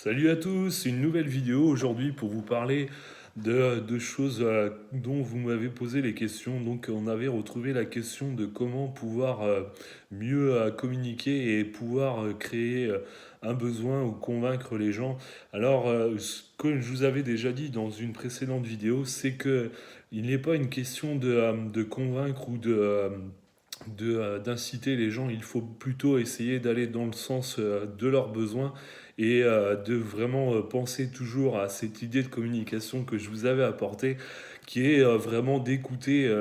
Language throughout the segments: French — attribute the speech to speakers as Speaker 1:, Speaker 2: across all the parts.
Speaker 1: Salut à tous, une nouvelle vidéo aujourd'hui pour vous parler de choses dont vous m'avez posé les questions. Donc on avait retrouvé la question de comment pouvoir mieux communiquer et pouvoir créer un besoin ou convaincre les gens. Alors ce que je vous avais déjà dit dans une précédente vidéo, c'est que il n'est pas une question de convaincre ou d'inciter les gens, il faut plutôt essayer d'aller dans le sens de leurs besoins et de vraiment penser toujours à cette idée de communication que je vous avais apportée, qui est vraiment d'écouter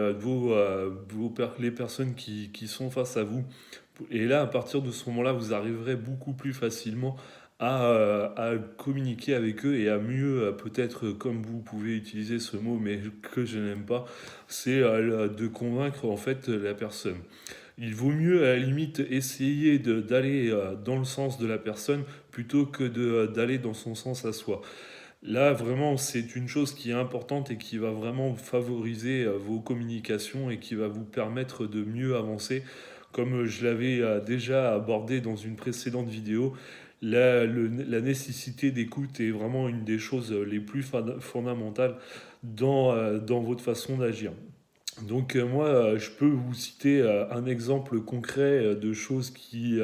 Speaker 1: les personnes qui sont face à vous. Et là, à partir de ce moment-là, vous arriverez beaucoup plus facilement à communiquer avec eux et à mieux, peut-être, comme vous pouvez utiliser ce mot, mais que je n'aime pas, c'est de convaincre en fait la personne. Il vaut mieux à la limite essayer d'aller dans le sens de la personne plutôt que d'aller dans son sens à soi. Là, vraiment, c'est une chose qui est importante et qui va vraiment favoriser vos communications et qui va vous permettre de mieux avancer. Comme je l'avais déjà abordé dans une précédente vidéo, la nécessité d'écoute est vraiment une des choses les plus fondamentales dans votre façon d'agir. Donc moi, je peux vous citer un exemple concret de choses qui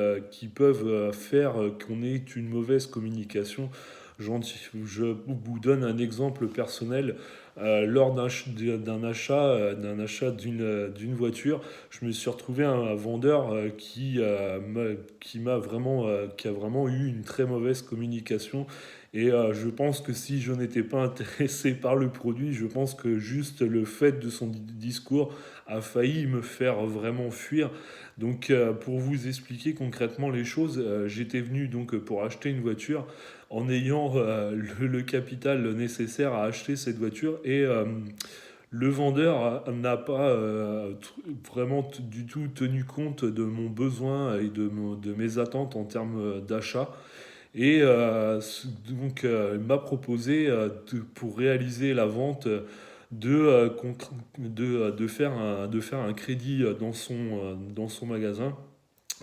Speaker 1: peuvent faire qu'on ait une mauvaise communication. Je vous donne un exemple personnel. Lors d'un achat d'une voiture, je me suis retrouvé un vendeur qui a vraiment eu une très mauvaise communication. Et je pense que si je n'étais pas intéressé par le produit, je pense que juste le fait de son discours a failli me faire vraiment fuir. Donc pour vous expliquer concrètement les choses, j'étais venu donc pour acheter une voiture en ayant le capital nécessaire à acheter cette voiture et le vendeur n'a pas vraiment du tout tenu compte de mon besoin et de mes attentes en termes d'achat. Et il m'a proposé, pour réaliser la vente, de faire un crédit dans son magasin,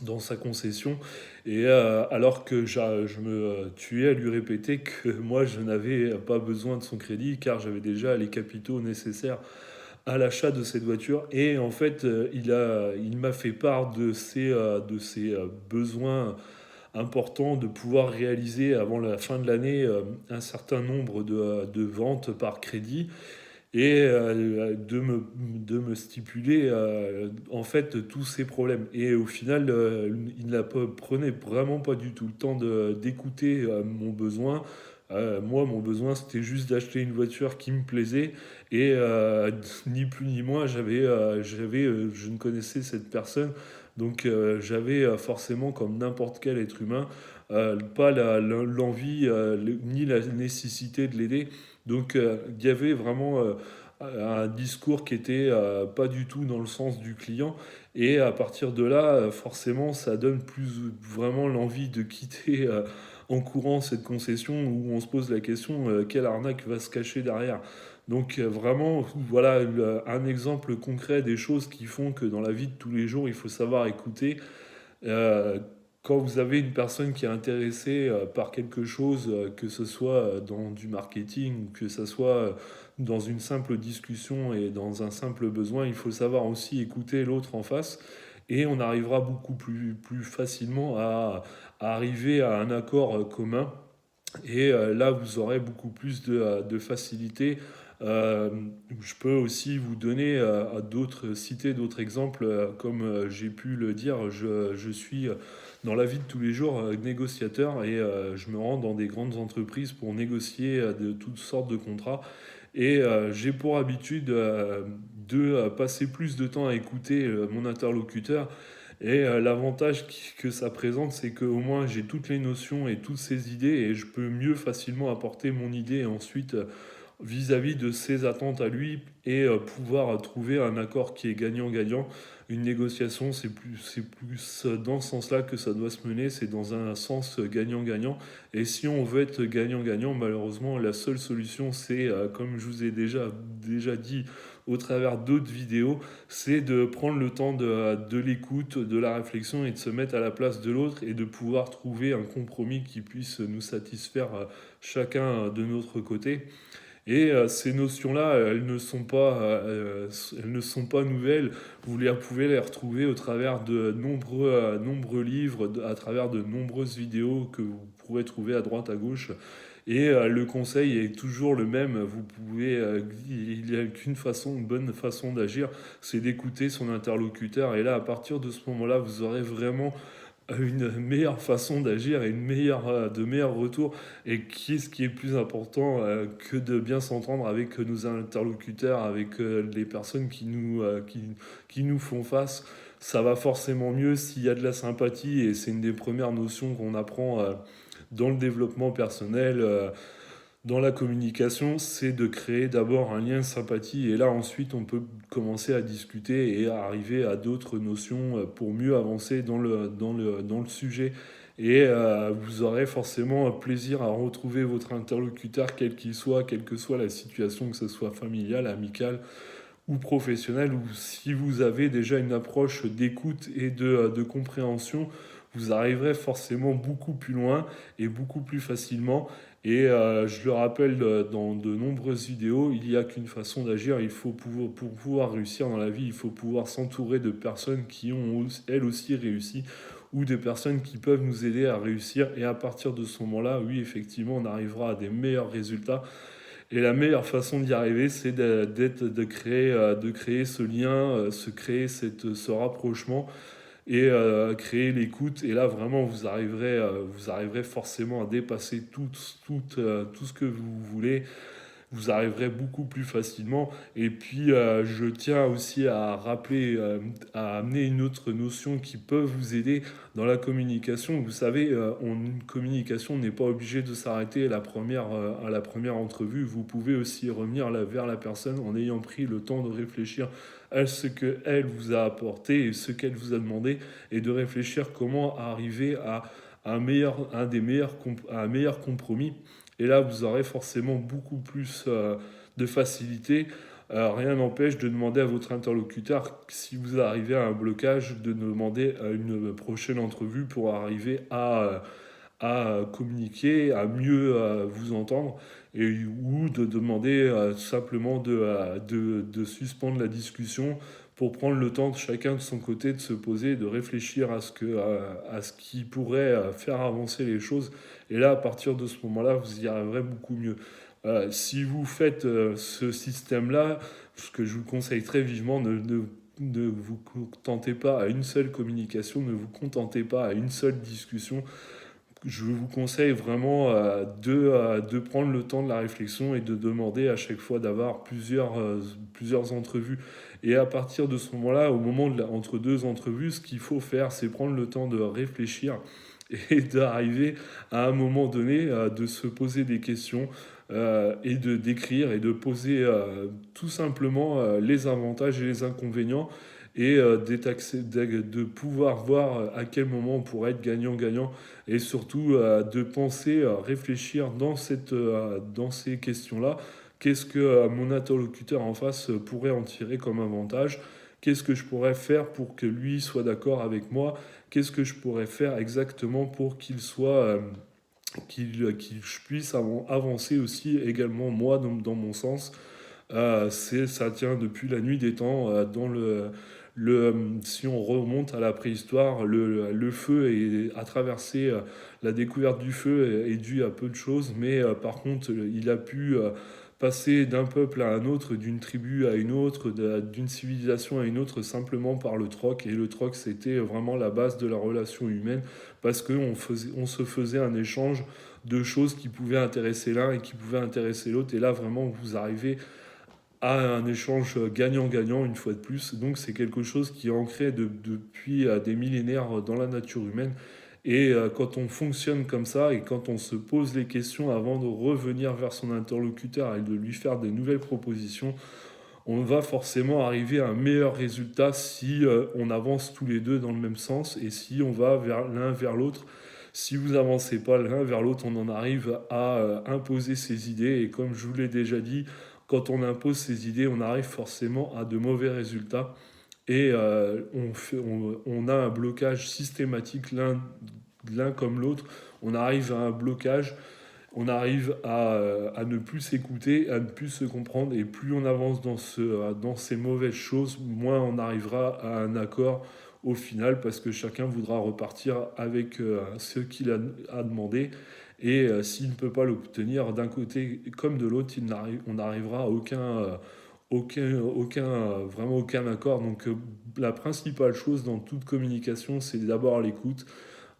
Speaker 1: dans sa concession. Et alors que je me tuais à lui répéter que moi, je n'avais pas besoin de son crédit car j'avais déjà les capitaux nécessaires à l'achat de cette voiture. Et en fait, il m'a fait part de ses besoins important de pouvoir réaliser avant la fin de l'année un certain nombre de ventes par crédit et de me stipuler en fait tous ces problèmes. Et au final, il ne prenait vraiment pas du tout le temps d'écouter mon besoin. Moi, mon besoin, c'était juste d'acheter une voiture qui me plaisait. Et ni plus ni moins, je ne connaissais cette personne. Donc j'avais forcément, comme n'importe quel être humain, pas l'envie ni la nécessité de l'aider. Donc il y avait vraiment un discours qui était pas du tout dans le sens du client. Et à partir de là, forcément, ça donne plus vraiment l'envie de quitter en courant cette concession où on se pose la question quelle arnaque va se cacher derrière. Donc vraiment, voilà un exemple concret des choses qui font que dans la vie de tous les jours, il faut savoir écouter. Euh, Quand vous avez une personne qui est intéressée par quelque chose, que ce soit dans du marketing ou que ce soit dans une simple discussion et dans un simple besoin, il faut savoir aussi écouter l'autre en face et on arrivera beaucoup plus facilement à arriver à un accord commun. Et là, vous aurez beaucoup plus de facilité. Euh, je peux aussi vous donner citer d'autres exemples, comme j'ai pu le dire, je suis dans la vie de tous les jours négociateur et je me rends dans des grandes entreprises pour négocier de toutes sortes de contrats. Et j'ai pour habitude de passer plus de temps à écouter mon interlocuteur et l'avantage que ça présente, c'est qu'au moins j'ai toutes les notions et toutes ces idées et je peux mieux facilement apporter mon idée et ensuite vis-à-vis de ses attentes à lui et pouvoir trouver un accord qui est gagnant-gagnant. Une négociation, c'est plus dans ce sens-là que ça doit se mener, c'est dans un sens gagnant-gagnant. Et si on veut être gagnant-gagnant, malheureusement, la seule solution, c'est, comme je vous ai déjà dit au travers d'autres vidéos, c'est de prendre le temps de l'écoute, de la réflexion et de se mettre à la place de l'autre et de pouvoir trouver un compromis qui puisse nous satisfaire chacun de notre côté. Et ces notions-là, elles ne sont pas nouvelles. Pouvez les retrouver au travers de nombreux livres, à travers de nombreuses vidéos que vous pourrez trouver à droite, à gauche. Et le conseil est toujours le même. Il n'y a qu'une façon, une bonne façon d'agir, c'est d'écouter son interlocuteur. Et là, à partir de ce moment-là, vous aurez vraiment une meilleure façon d'agir et de meilleurs retours. Et ce qui est plus important que de bien s'entendre avec nos interlocuteurs, avec les personnes qui nous font face. Ça va forcément mieux s'il y a de la sympathie, et c'est une des premières notions qu'on apprend dans le développement personnel. Dans la communication, c'est de créer d'abord un lien de sympathie, et là ensuite on peut commencer à discuter et à arriver à d'autres notions pour mieux avancer dans le sujet. Et vous aurez forcément un plaisir à retrouver votre interlocuteur, quel qu'il soit, quelle que soit la situation, que ce soit familiale, amicale ou professionnelle, ou si vous avez déjà une approche d'écoute et de compréhension, vous arriverez forcément beaucoup plus loin et beaucoup plus facilement. Et je le rappelle dans de nombreuses vidéos, il n'y a qu'une façon d'agir. Pour pouvoir réussir dans la vie, il faut pouvoir s'entourer de personnes qui ont elles aussi réussi, ou des personnes qui peuvent nous aider à réussir. Et à partir de ce moment-là, oui, effectivement, on arrivera à des meilleurs résultats. Et la meilleure façon d'y arriver, c'est de créer ce lien, ce rapprochement, et créer l'écoute. Et là, vraiment, vous arriverez forcément à dépasser tout ce que vous voulez. Vous arriverez beaucoup plus facilement. Et puis, je tiens aussi à rappeler, à amener une autre notion qui peut vous aider dans la communication. Vous savez, une communication n'est pas obligée de s'arrêter à la première entrevue. Vous pouvez aussi revenir vers la personne en ayant pris le temps de réfléchir à ce qu'elle vous a apporté et ce qu'elle vous a demandé, et de réfléchir comment arriver à à un meilleur compromis. Et là, vous aurez forcément beaucoup plus de facilité. Rien n'empêche de demander à votre interlocuteur, si vous arrivez à un blocage, de demander à une prochaine entrevue pour arriver à communiquer, à mieux vous entendre, ou de demander simplement de suspendre la discussion pour prendre le temps de chacun de son côté de se poser, de réfléchir à ce qui pourrait faire avancer les choses. Et là, à partir de ce moment-là, vous y arriverez beaucoup mieux. Si vous faites ce système-là, ce que je vous conseille très vivement, ne vous contentez pas à une seule communication, ne vous contentez pas à une seule discussion. Je vous conseille vraiment de prendre le temps de la réflexion et de demander à chaque fois d'avoir plusieurs entrevues. Et à partir de ce moment-là, entre deux entrevues, ce qu'il faut faire, c'est prendre le temps de réfléchir et d'arriver à un moment donné de se poser des questions, et de d'écrire et de poser tout simplement les avantages et les inconvénients, et de pouvoir voir à quel moment on pourrait être gagnant-gagnant, et surtout de penser, réfléchir dans ces questions-là. Qu'est-ce que mon interlocuteur en face pourrait en tirer comme avantage? Qu'est-ce que je pourrais faire pour que lui soit d'accord avec moi? Qu'est-ce que je pourrais faire exactement pour qu'il puisse avancer aussi également moi dans mon sens? Ça tient depuis la nuit des temps. Si on remonte à la préhistoire, le feu a traversé, la découverte du feu est due à peu de choses, mais par contre, il a pu passer d'un peuple à un autre, d'une tribu à une autre, d'une civilisation à une autre, simplement par le troc. Et le troc, c'était vraiment la base de la relation humaine, parce on se faisait un échange de choses qui pouvaient intéresser l'un et qui pouvaient intéresser l'autre. Et là, vraiment, vous arrivez à un échange gagnant-gagnant une fois de plus. Donc c'est quelque chose qui est ancré depuis des millénaires dans la nature humaine. Et quand on fonctionne comme ça, et quand on se pose les questions avant de revenir vers son interlocuteur et de lui faire des nouvelles propositions, on va forcément arriver à un meilleur résultat si on avance tous les deux dans le même sens, et si on va l'un vers l'autre. Si vous avancez pas l'un vers l'autre, on en arrive à imposer ses idées. Et comme je vous l'ai déjà dit, quand on impose ses idées, on arrive forcément à de mauvais résultats. Et on a un blocage systématique l'un comme l'autre. On arrive à un blocage, on arrive à ne plus s'écouter, à ne plus se comprendre. Et plus on avance dans ces mauvaises choses, moins on arrivera à un accord au final, parce que chacun voudra repartir avec ce qu'il a demandé. Et s'il ne peut pas l'obtenir d'un côté comme de l'autre, on n'arrivera à vraiment aucun accord. Donc la principale chose dans toute communication, c'est d'abord l'écoute,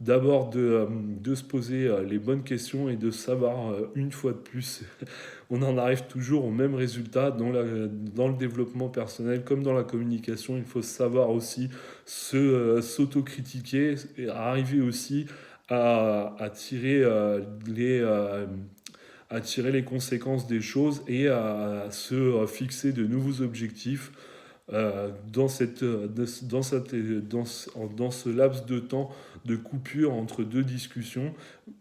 Speaker 1: d'abord de se poser les bonnes questions et de savoir une fois de plus, on en arrive toujours au même résultat dans le développement personnel comme dans la communication. Il faut savoir aussi s'autocritiquer et arriver aussi à tirer à tirer les conséquences des choses et à se fixer de nouveaux objectifs dans ce laps de temps de coupure entre deux discussions.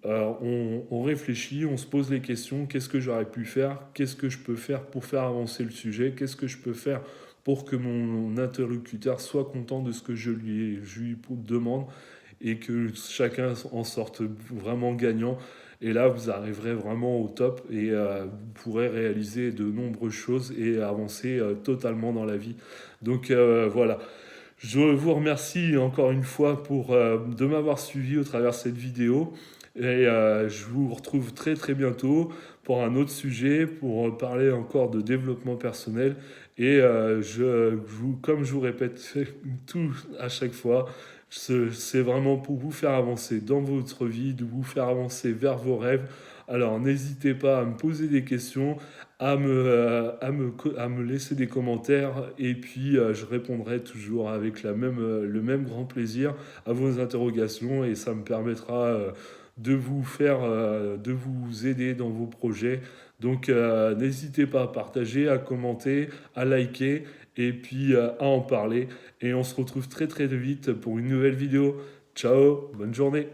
Speaker 1: On réfléchit, on se pose les questions, qu'est-ce que j'aurais pu faire, qu'est-ce que je peux faire pour faire avancer le sujet, qu'est-ce que je peux faire pour que mon interlocuteur soit content de ce que je lui demande, et que chacun en sorte vraiment gagnant. Et là, vous arriverez vraiment au top et vous pourrez réaliser de nombreuses choses et avancer totalement dans la vie. Donc voilà, je vous remercie encore une fois de m'avoir suivi au travers de cette vidéo. Et je vous retrouve très très bientôt pour un autre sujet, pour parler encore de développement personnel. Et comme je vous répète tout à chaque fois, c'est vraiment pour vous faire avancer dans votre vie, de vous faire avancer vers vos rêves. Alors n'hésitez pas à me poser des questions, à me laisser des commentaires, et puis je répondrai toujours avec le même grand plaisir à vos interrogations, et ça me permettra de vous aider dans vos projets. Donc n'hésitez pas à partager, à commenter, à liker, et puis à en parler. Et on se retrouve très très vite pour une nouvelle vidéo. Ciao, bonne journée.